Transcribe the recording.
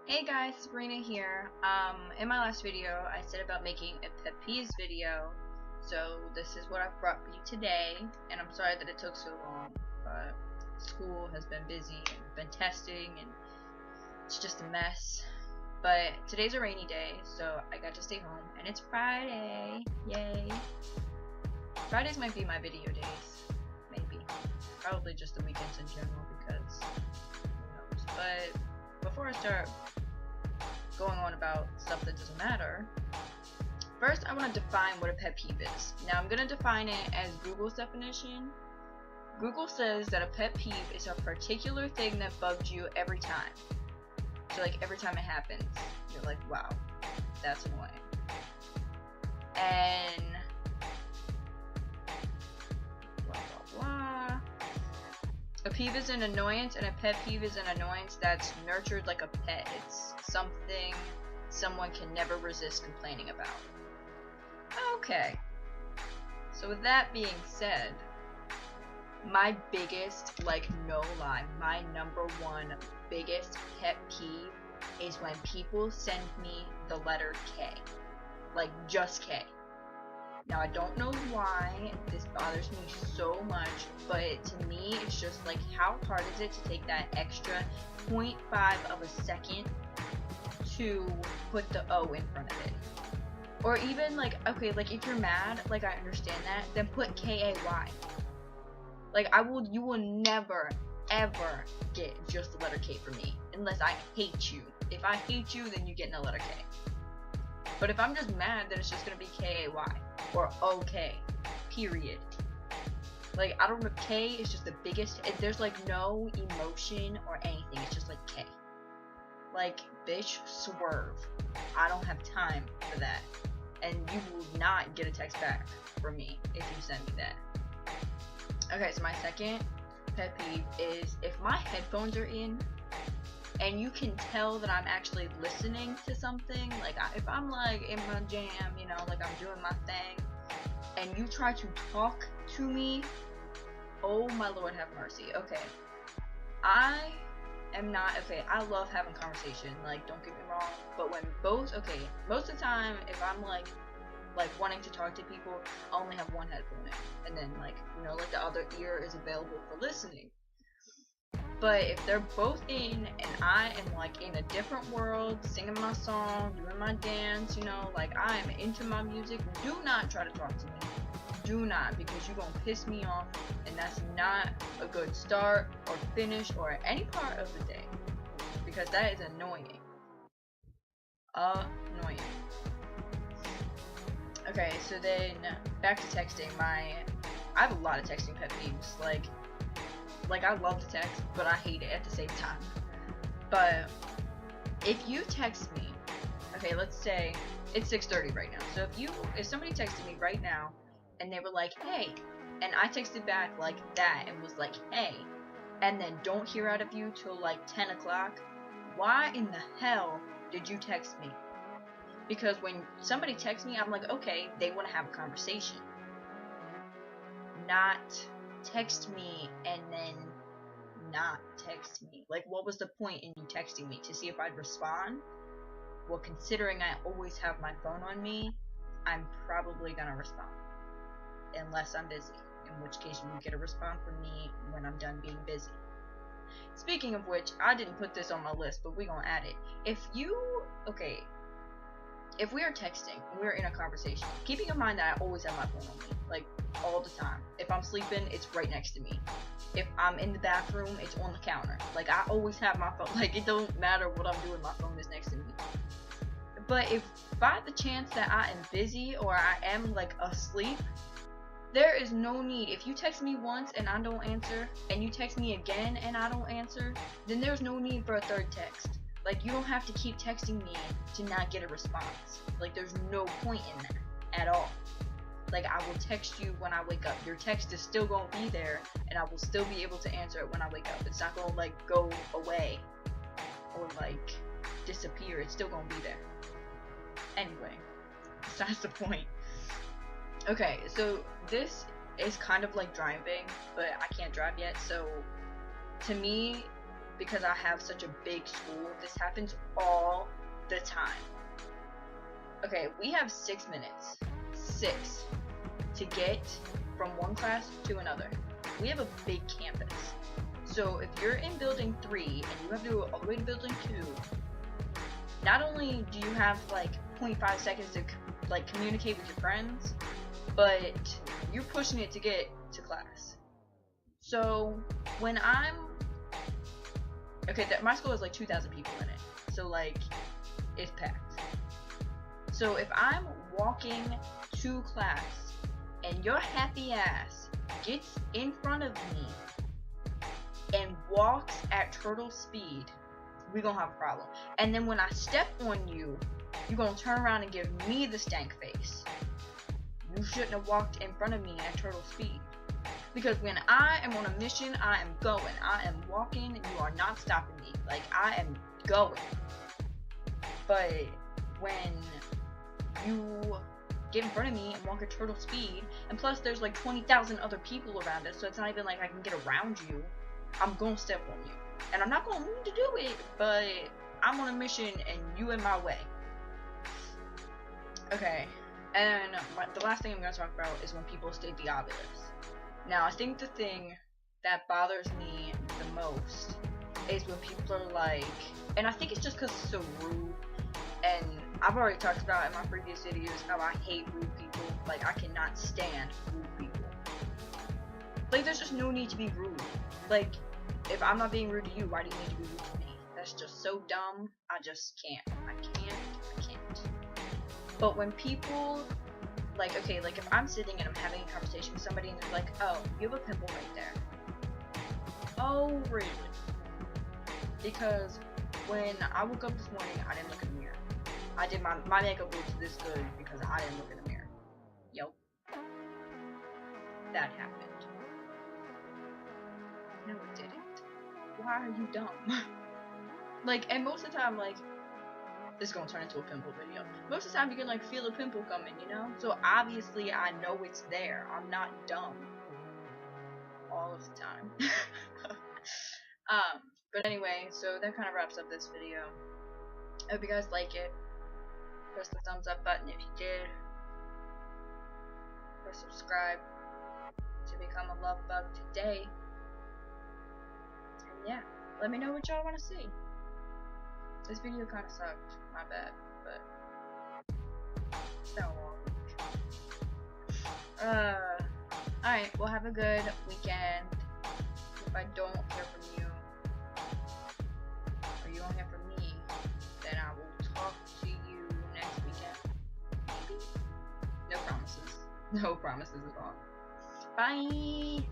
Hey guys, Sabrina here. In my last video, I said about making a pet peeves video, so this is what I've brought for you today, and I'm sorry that it took so long, but school has been busy and I've been testing, and it's just a mess. But today's a rainy day, so I got to stay home, and it's Friday, yay. Fridays might be my video days, maybe. Probably just the weekends in general, because who knows. But before I start going on about stuff that doesn't matter, first I want to define what a pet peeve is. Now I'm going to define it as Google's definition. Google says that a pet peeve is a particular thing that bugs you every time. So like every time it happens, you're like, wow, that's annoying. And blah blah blah. A peeve is an annoyance, and a pet peeve is an annoyance that's nurtured like a pet. It's something someone can never resist complaining about. Okay. So with that being said, my biggest, like no lie, my number one biggest pet peeve is when people send me the letter K. Like just K. Now I don't know why this bothers me so much, but to me it's just like, how hard is it to take that extra 0.5 of a second to put the O in front of it? Or even like, okay, like if you're mad, like I understand that, then put K-A-Y. Like you will never ever get just the letter K from me unless I hate you. If I hate you, then you get no letter K. But if I'm just mad, then it's just gonna be K-A-Y or OK, period. Like I don't know, K is just the biggest. There's like no emotion or anything. It's just like K. Like bitch, swerve. I don't have time for that. And you will not get a text back from me if you send me that. Okay, so my second pet peeve is if my headphones are in and you can tell that I'm actually listening to something, like if I'm like in my jam, you know, like I'm doing my thing, and you try to talk to me, oh my Lord have mercy. Okay, I am not, okay, I love having conversation, like don't get me wrong, but when most of the time if I'm like wanting to talk to people, I only have one headphone in, and then like, you know, like the other ear is available for listening. But if they're both in and I am like in a different world, singing my song, doing my dance, you know, like I am into my music, do not try to talk to me. Do not, because you're gonna piss me off, and that's not a good start or finish or any part of the day, because that is annoying. Annoying. Okay, so then back to texting. I have a lot of texting pet peeves. Like I love to text, but I hate it at the same time. But if you text me, okay, let's say it's 6:30 right now. So if somebody texted me right now and they were like, hey, and I texted back like that and was like, hey, and then don't hear out of you till like 10 o'clock, why in the hell did you text me? Because when somebody texts me, I'm like, okay, they want to have a conversation. Not text me and then not text me. Like, what was the point in you texting me? To see if I'd respond? Well, considering I always have my phone on me, I'm probably gonna respond. Unless I'm busy, in which case you get a response from me when I'm done being busy. Speaking of which, I didn't put this on my list, but we're gonna add it. If we are texting, we're in a conversation, keeping in mind that I always have my phone on me, like all the time. If I'm sleeping, it's right next to me. If I'm in the bathroom, it's on the counter. Like I always have my phone. Like it don't matter what I'm doing, my phone is next to me. But if by the chance that I am busy or I am like asleep, there is no need. If you text me once and I don't answer, and you text me again and I don't answer, then there's no need for a third text. Like, you don't have to keep texting me to not get a response. Like, there's no point in that at all. Like, I will text you when I wake up. Your text is still gonna be there, and I will still be able to answer it when I wake up. It's not gonna, like, go away or, like, disappear. It's still gonna be there. Anyway, besides the point. Okay, so this is kind of like driving, but I can't drive yet, so to me, because I have such a big school, this happens all the time. Okay, we have 6 minutes. 6 to get from one class to another. We have a big campus. So if you're in building 3 and you have to go all the way to building 2, not only do you have like 0.5 seconds to like communicate with your friends, but you're pushing it to get to class. So when I'm my school has like 2,000 people in it, so like it's packed. So if I'm walking to class and your happy ass gets in front of me and walks at turtle speed, we gonna have a problem. And then when I step on you, you're gonna turn around and give me the stank face. You shouldn't have walked in front of me at turtle speed. Because when I am on a mission, I am going. I am walking, and you are not stopping me. Like, I am going. But when you get in front of me and walk at turtle speed, and plus there's like 20,000 other people around us, so it's not even like I can get around you, I'm gonna step on you. And I'm not gonna mean to do it, but I'm on a mission and you in my way. Okay, and the last thing I'm gonna talk about is when people state the obvious. Now, I think the thing that bothers me the most is when people are like, and I think it's just because it's so rude, and I've already talked about in my previous videos how I hate rude people. Like, I cannot stand rude people. Like, there's just no need to be rude. Like, if I'm not being rude to you, why do you need to be rude to me? That's just so dumb. I just can't. I can't. But when people, like, okay, like if I'm sitting and I'm having a conversation with somebody and they're like, oh, you have a pimple right there. Oh, really? Because when I woke up this morning, I didn't look in the mirror. I did my makeup looks this good because I didn't look in the mirror. Yep. That happened. No, it didn't. Why are you dumb? Like, and most of the time, like, this is gonna turn into a pimple video. Most of the time you can like feel a pimple coming, you know? So obviously I know it's there. I'm not dumb. All of the time. But anyway, so that kind of wraps up this video. I hope you guys like it. Press the thumbs up button if you did. Press subscribe to become a love bug today. And yeah, let me know what y'all want to see. This video kind of sucked, my bad, but it's so long. Alright, well, have a good weekend. If I don't hear from you, or you don't hear from me, then I will talk to you next weekend. Maybe? No promises. No promises at all. Bye!